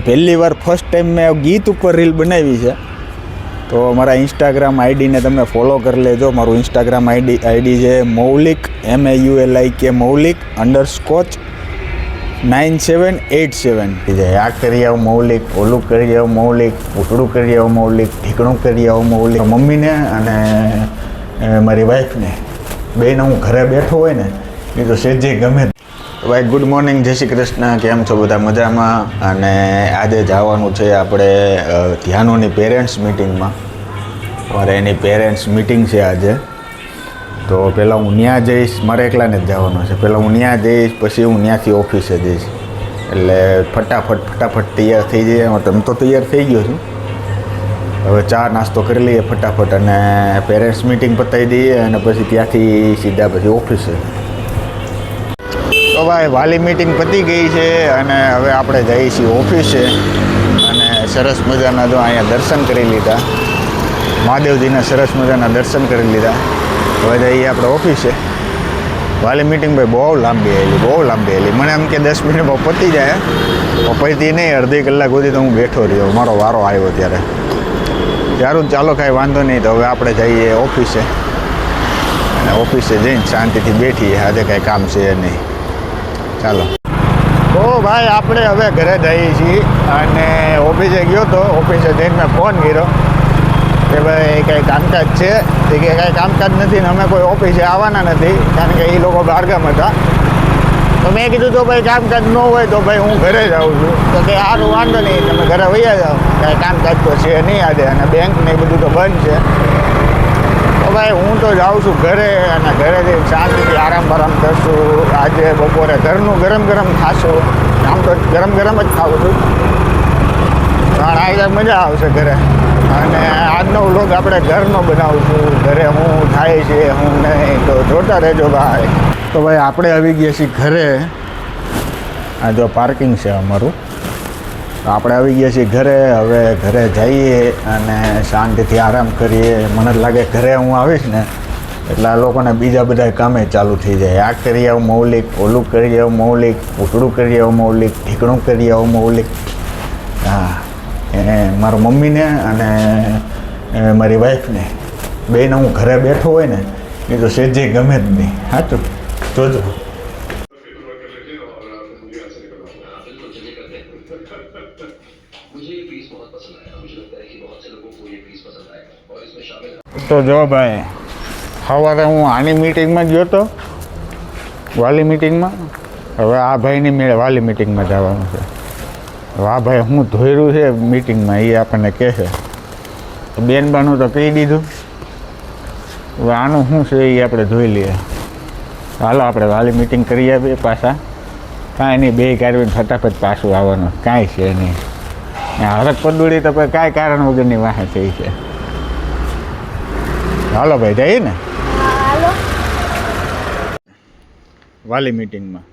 પહેલી વાર first time મેં ગીત ઉપર રીલ બનાવી છે, તો મારા ઇન્સ્ટાગ્રામ આઈડીને તમે ફોલો કરી લેજો. મારું ઇન્સ્ટાગ્રામ આઈડી છે મૌલિક MAULIK મૌલિક _9787. આ કરી આવું મૌલિક, ઓલું કરી આવું મૌલિક, ઉકળું કરી આવું મૌલિક, ઢીકણું કરી આવું મૌલિક. મમ્મીને અને મારી વાઈફને બેને હું ઘરે બેઠો હોય ને એ તો સેજે ગમે. ભાઈ ગુડ મોર્નિંગ, જય શ્રી કૃષ્ણ. કેમ છો બધા? મજામાં. અને આજે જવાનું છે આપણે ધ્યાનોની પેરેન્ટ્સ મિટિંગમાં. મારે એની પેરેન્ટ્સ મિટિંગ છે આજે, તો પહેલાં હું ત્યાં જઈશ. મારે એકલાને જ જવાનું છે. પહેલાં હું ત્યાં જઈશ, પછી હું ત્યાંથી ઓફિસે જઈશ. એટલે ફટાફટ તૈયાર થઈ જઈએ. તમે તો તૈયાર થઈ ગયો છું. હવે ચા નાસ્તો કરી લઈએ ફટાફટ અને પેરેન્ટ્સ મિટિંગ પતાવી દઈએ અને પછી ત્યાંથી સીધા પછી ઓફિસે. તો ભાઈ વાલી મિટિંગ પતી ગઈ છે અને હવે આપણે જઈએ છીએ ઓફિસે. અને સરસ મજાના જો અહીંયા દર્શન કરી લીધા, મહાદેવજીના સરસ મજાના દર્શન કરી લીધા. હવે જઈએ આપણે ઓફિસે. વાલી મિટિંગ ભાઈ બહુ લાંબી આવેલી. મને એમ કે 10 મિનિટમાં પતી જાય, પતી નહીં. અડધી કલાક સુધી તો હું બેઠો રહ્યો, મારો વારો આવ્યો ત્યારે. સારું, ચાલો કાંઈ વાંધો નહીં. તો હવે આપણે જઈએ ઓફિસે અને ઓફિસે જઈને શાંતિથી બેઠીએ. આજે કાંઈ કામ છે નહીં. ચાલો. તો ભાઈ આપણે હવે ઘરે જઈએ છીએ અને ઓફિસે ગયો તો ઓફિસે જઈને મેં ફોન કર્યો કે ભાઈ કાંઈ કામકાજ છે. તે કે કાંઈ કામકાજ નથી ને અમે કોઈ ઓફિસે આવવાના નથી, કારણ કે એ લોકો બહારગામ હતા. તો મેં કીધું તો ભાઈ કામકાજ ન હોય તો ભાઈ હું ઘરે જ આવું છું. તો કે સારું, વાંધો નહીં, તમે ઘરે વૈયા જાઓ, કાંઈ કામકાજ તો છે નહીં આજે, અને બેંક ને એ બધું તો બંધ છે. તો ભાઈ હું તો જાઉં છું ઘરે અને ઘરે જઈને શાંતિથી આરામ કરશું. આજે બપોરે ઘરનું ગરમ ખાશું. આમ તો ગરમ જ ખાવું છું, પણ આજે મજા આવશે ઘરે. અને આજનો વ્લોગ આપણે ઘરનો બનાવશું, ઘરે હું થાય છે હું નહીં, તો જોતા રહેજો ભાઈ. તો ભાઈ આપણે આવી ગયા છીએ ઘરે. આ જો પાર્કિંગ છે અમારું. તો આપણે આવી ગયા છીએ ઘરે. હવે ઘરે જઈએ અને શાંતિથી આરામ કરીએ. મને લાગે ઘરે હું આવીશ ને એટલે આ લોકોને બીજા બધા કામે ચાલુ થઈ જાય. આ કરી આવું મૌલિક, ઓલું કરી આવું મૌલિક, ઉકળું કરી આવું મૌલિક, ઢીકણું કરી આવું મૌલિક. હા, મારા મમ્મીને અને મારી વાઈફને બેને હું ઘરે બેઠો હોય ને એ તો સેજે ગમે જ નહીં. સાચું જોજો. તો જો ભાઈ, સવારે હું આની મિટિંગમાં ગયો હતો, વાલી મિટિંગમાં. હવે આ ભાઈની મેળે વાલી મિટિંગમાં જવાનું છે. આ ભાઈ હું ધોર્યું છે મિટિંગમાં એ આપણને કહે છે. બેનબાનું તો કહી દીધું, હવે આનું શું છે એ આપણે જોઈ લઈએ. હાલો આપણે વાલી મિટિંગ કરી આવીએ પાછા. કાંઈ નહીં, બે કાઢવીને ફટાફટ પાછું આવવાનું, કાંઈ છે નહીં. હરક પદુડી તો કાંઈ કારણ વગરની વાહે થઈ છે. હાલો ભાઈ જઈએ ને વાલી મિટિંગમાં.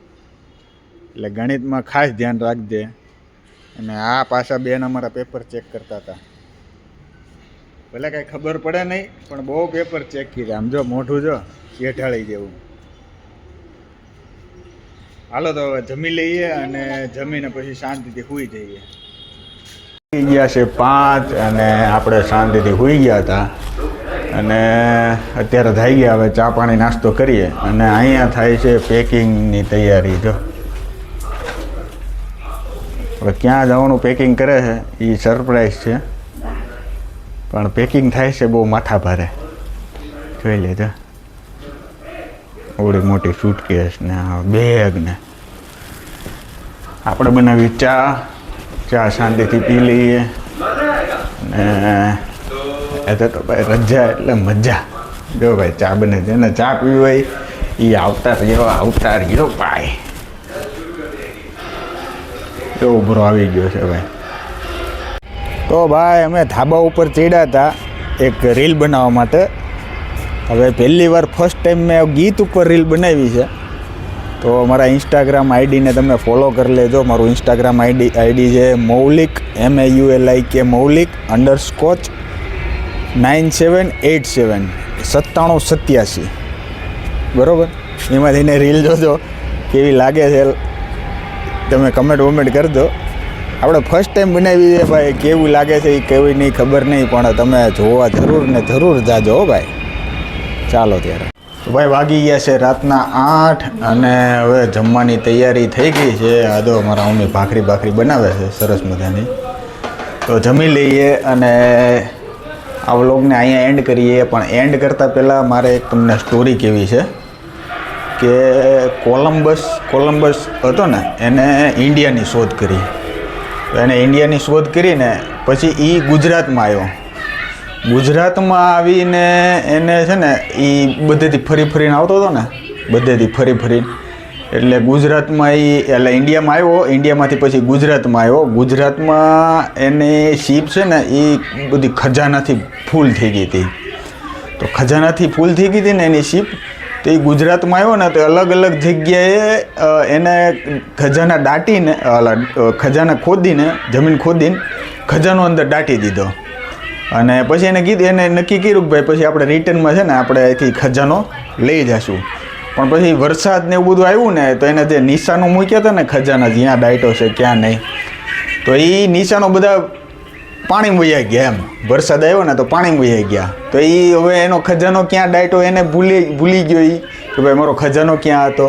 એટલે ગણિતમાં ખાસ ધ્યાન રાખજે. અને આ પાછા બેન અમારા પેપર ચેક કરતા હતા. ભલે કાંઈ ખબર પડે નહીં, પણ બહુ પેપર ચેક કર્યા. આમ જો મોઢું જો શેઠાળી જેવું. હાલો તો હવે જમી લઈએ અને જમીને પછી શાંતિથી સૂઈ જઈએ. સૂઈ ગયા છે 5 અને આપણે શાંતિથી સૂઈ ગયા હતા. અને અત્યારે થઈ ગયા, હવે ચા પાણી નાસ્તો કરીએ. અને અહીંયા થાય છે પેકિંગની તૈયારી. જો હવે ક્યાં જવાનું પેકિંગ કરે છે એ સરપ્રાઈઝ છે, પણ પેકિંગ થાય છે બહુ માથા ભારે. જોઈ લેજો, ઓડી મોટી સૂટકેસ ને બેગ ને. આપણે બનાવી ચા શાંતિથી પી લઈએ. ને એ તો ભાઈ રજા એટલે મજા. જો ભાઈ ચા બને છે ને, ચા પીવી હોય એ આવતા રહ્યો ભાઈ. તો ઉભરો આવી ગયો છે ભાઈ. તો ભાઈ અમે ધાબા ઉપર ચડ્યા હતા એક રીલ બનાવવા માટે. હવે પહેલી વાર ફર્સ્ટ ટાઈમ મેં ગીત ઉપર રીલ બનાવી છે, તો મારા ઇન્સ્ટાગ્રામ આઈડીને તમે ફોલો કરી લેજો. મારું ઇન્સ્ટાગ્રામ આઈડી છે મૌલિક MAULIK મૌલિક _9787 9787. બરાબર? એમાં થઈને રીલ જોજો કેવી લાગે છે, તમે કમેન્ટ કરજો. આપણે ફર્સ્ટ ટાઈમ બનાવી છે ભાઈ, કેવું લાગે છે એ કેવી નહીં ખબર નહીં, પણ તમે જોવા જરૂર ને જરૂર જાજો ભાઈ. ચાલો ત્યારે ભાઈ, વાગી ગયા છે રાતના 8 અને હવે જમવાની તૈયારી થઈ ગઈ છે. આ તો મારા મમ્મી ભાખરી બનાવે છે સરસ મજાની, તો જમી લઈએ અને આ વ્લોગને અહીંયા એન્ડ કરીએ. પણ એન્ડ કરતાં પહેલાં મારે એક તમને સ્ટોરી કહેવી છે કે કોલંબસ હતો ને, એને ઇન્ડિયાની શોધ કરી. એને ઇન્ડિયાની શોધ કરીને પછી એ ગુજરાતમાં આવ્યો. ગુજરાતમાં આવીને એને છે ને એ બધેથી ફરીને આવતો હતો ને, બધેથી ફરીને એટલે ગુજરાતમાં એટલે ઇન્ડિયામાં આવ્યો. ઇન્ડિયામાંથી પછી ગુજરાતમાં આવ્યો. ગુજરાતમાં એની શીપ છે ને એ બધી ખજાનાથી ફૂલ થઈ ગઈ હતી. તો ખજાનાથી ફૂલ થઈ ગઈ હતી ને એની શીપ, તો એ ગુજરાતમાં આવ્યો ને તો અલગ અલગ જગ્યાએ એને ખજાના દાટીને ખજાના ખોદીને જમીન ખોદીને ખજાનો અંદર દાટી દીધો. અને પછી એને નક્કી કર્યું કે ભાઈ પછી આપણે રિટર્નમાં છે ને આપણે અહીંથી ખજાનો લઈ જઈશું. પણ પછી વરસાદ ને એવું બધું આવ્યું ને તો એને જે નિશાનો મૂક્યા હતા ને ખજાના જ્યાં દાટ્યો છે ક્યાં નહીં, તો એ નિશાનો બધા પાણી વહી ગયા. એમ વરસાદ આવ્યો ને તો પાણી વહી ગયા. તો એ હવે એનો ખજાનો ક્યાં દાટ્યો એને ભૂલી ગયો એ કે ભાઈ મારો ખજાનો ક્યાં હતો.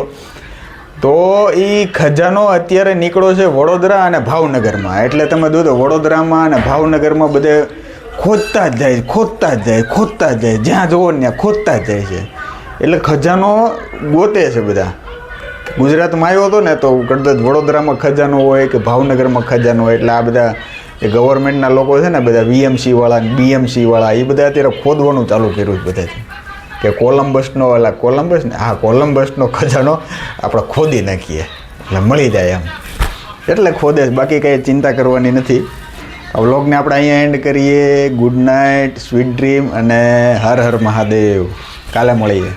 તો એ ખજાનો અત્યારે નીકળ્યો છે વડોદરા અને ભાવનગરમાં. એટલે તમે જોજો વડોદરામાં અને ભાવનગરમાં બધે ખોદતા જ જાય, જ્યાં જોવો ને ત્યાં ખોદતા જ જાય છે. એટલે ખજાનો ગોતે છે બધા. ગુજરાતમાં આવ્યો હતો ને તો કદાચ વડોદરામાં ખજાનો હોય કે ભાવનગરમાં ખજાનો હોય, એટલે આ બધા એ ગવર્મેન્ટના લોકો છે ને બધા VMC વાળા ને BMC વાળા એ બધા અત્યારે ખોદવાનું ચાલુ કર્યું છે બધાથી કે કોલંબસનો ખજાનો આપણે ખોદી નાખીએ એટલે મળી જાય એમ. એટલે ખોદે, બાકી કંઈ ચિંતા કરવાની નથી. આ વ્લોગને આપણે અહીંયા એન્ડ કરીએ. ગુડ નાઇટ, સ્વીટ ડ્રીમ અને હર હર મહાદેવ. કાલે મળીએ.